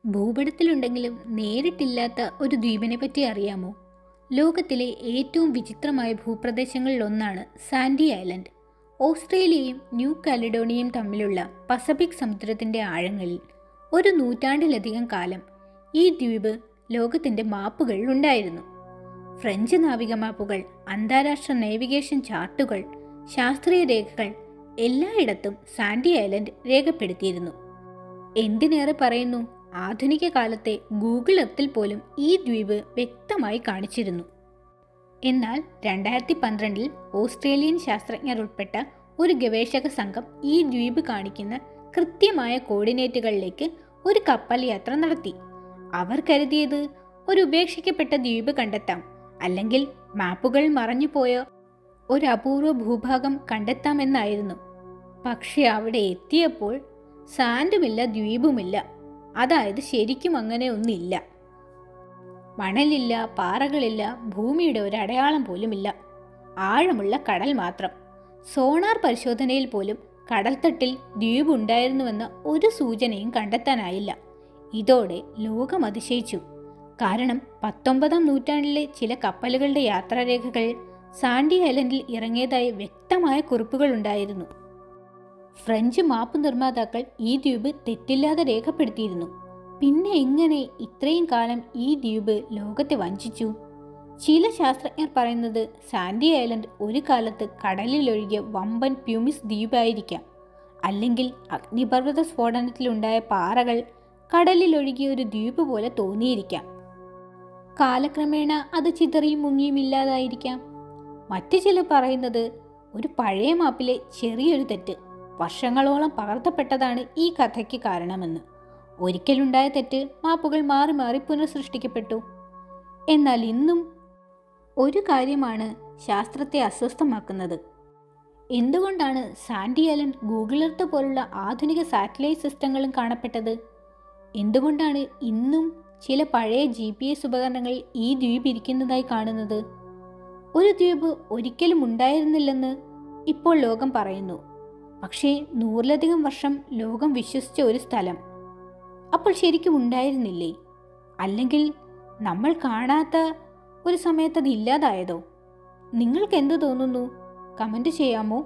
ഭൂപടത്തിലുണ്ടെങ്കിലും നേരിട്ടില്ലാത്ത ഒരു ദ്വീപിനെ പറ്റി അറിയാമോ? ലോകത്തിലെ ഏറ്റവും വിചിത്രമായ ഭൂപ്രദേശങ്ങളിലൊന്നാണ് സാൻഡി ഐലൻഡ്. ഓസ്ട്രേലിയയും ന്യൂ കാലിഡോണിയയും തമ്മിലുള്ള പസഫിക് സമുദ്രത്തിൻ്റെ ആഴങ്ങളിൽ ഒരു നൂറ്റാണ്ടിലധികം കാലം ഈ ദ്വീപ് ലോകത്തിൻ്റെ മാപ്പുകളിൽ ഉണ്ടായിരുന്നു. ഫ്രഞ്ച് നാവിക മാപ്പുകൾ, അന്താരാഷ്ട്ര നേവിഗേഷൻ ചാർട്ടുകൾ, ശാസ്ത്രീയ രേഖകൾ എല്ലായിടത്തും സാൻഡി ഐലൻഡ് രേഖപ്പെടുത്തിയിരുന്നു. എന്തിനേറെ പറയുന്നു, ആധുനിക കാലത്തെ ഗൂഗിൾ എർത്തിൽ പോലും ഈ ദ്വീപ് വ്യക്തമായി കാണിച്ചിരുന്നു. എന്നാൽ 2012 ഓസ്ട്രേലിയൻ ശാസ്ത്രജ്ഞർ ഉൾപ്പെട്ട ഒരു ഗവേഷക സംഘം ഈ ദ്വീപ് കാണിക്കുന്ന കൃത്യമായ കോർഡിനേറ്റുകളിലേക്ക് ഒരു കപ്പൽ യാത്ര നടത്തി. അവർ കരുതിയത് ഒരു ഉപേക്ഷിക്കപ്പെട്ട ദ്വീപ് കണ്ടെത്താം, അല്ലെങ്കിൽ മാപ്പുകൾ മറഞ്ഞുപോയ ഒരു അപൂർവ ഭൂഭാഗം കണ്ടെത്താമെന്നായിരുന്നു. പക്ഷെ അവിടെ എത്തിയപ്പോൾ സാൻഡുമില്ല, ദ്വീപുമില്ല. അതായത് ശരിക്കും അങ്ങനെ ഒന്നില്ല. മണലില്ല, പാറകളില്ല, ഭൂമിയുടെ ഒരു അടയാളം പോലുമില്ല. ആഴമുള്ള കടൽ മാത്രം. സോണാർ പരിശോധനയിൽ പോലും കടൽത്തട്ടിൽ ദ്വീപ് ഉണ്ടായിരുന്നുവെന്ന ഒരു സൂചനയും കണ്ടെത്താനായില്ല. ഇതോടെ ലോകം അതിശയിച്ചു. കാരണം 19-ാം നൂറ്റാണ്ടിലെ ചില കപ്പലുകളുടെ യാത്രാരേഖകൾ സാൻഡി ഐലൻഡിൽ ഇറങ്ങിയതായി വ്യക്തമായ കുറിപ്പുകൾ ഉണ്ടായിരുന്നു. ഫ്രഞ്ച് മാപ്പ് നിർമ്മാതാക്കൾ ഈ ദ്വീപ് തെറ്റില്ലാതെ രേഖപ്പെടുത്തിയിരുന്നു. പിന്നെ എങ്ങനെ ഇത്രയും കാലം ഈ ദ്വീപ് ലോകത്തെ വഞ്ചിച്ചു? ചില ശാസ്ത്രജ്ഞർ പറയുന്നത് സാൻഡി ഐലൻഡ് ഒരു കാലത്ത് കടലിലൊഴുകിയ വമ്പൻ പ്യൂമിസ് ദ്വീപായിരിക്കാം. അല്ലെങ്കിൽ അഗ്നിപർവ്വത സ്ഫോടനത്തിലുണ്ടായ പാറകൾ കടലിലൊഴുകിയ ഒരു ദ്വീപ് പോലെ തോന്നിയിരിക്കാം. കാലക്രമേണ അത് ചിതറിയും മുങ്ങിയും ഇല്ലാതായിരിക്കാം. മറ്റു ചിലർ പറയുന്നത് ഒരു പഴയ മാപ്പിലെ ചെറിയൊരു തെറ്റ് വർഷങ്ങളോളം പകർത്തപ്പെട്ടതാണ് ഈ കഥയ്ക്ക് കാരണമെന്ന്. ഒരിക്കലുണ്ടായ തെറ്റ് മാപ്പുകൾ മാറി മാറി പുനഃസൃഷ്ടിക്കപ്പെട്ടു. എന്നാൽ ഇന്നും ഒരു കാര്യമാണ് ശാസ്ത്രത്തെ അസ്വസ്ഥമാക്കുന്നത്. എന്തുകൊണ്ടാണ് സാൻഡി ഐലൻഡ് ഗൂഗിൾ എർത്ത് പോലുള്ള ആധുനിക സാറ്റലൈറ്റ് സിസ്റ്റങ്ങളും കാണപ്പെട്ടത്? എന്തുകൊണ്ടാണ് ഇന്നും ചില പഴയ GPS ഉപകരണങ്ങളിൽ ഈ ദ്വീപ് ഇരിക്കുന്നതായി കാണുന്നത്? ഒരു ദ്വീപ് ഒരിക്കലും ഉണ്ടായിരുന്നില്ലെന്ന് ഇപ്പോൾ ലോകം പറയുന്നു. പക്ഷേ 100-ലധികം വർഷം ലോകം വിശ്വസിച്ച ഒരു സ്ഥലം അപ്പോൾ ശരിക്കും ഉണ്ടായിരുന്നില്ലേ? അല്ലെങ്കിൽ നമ്മൾ കാണാത്ത ഒരു സമയത്ത് അത് ഇല്ലാതായതോ? നിങ്ങൾക്ക് എന്ത് തോന്നുന്നു? കമൻറ്റ് ചെയ്യാമോ?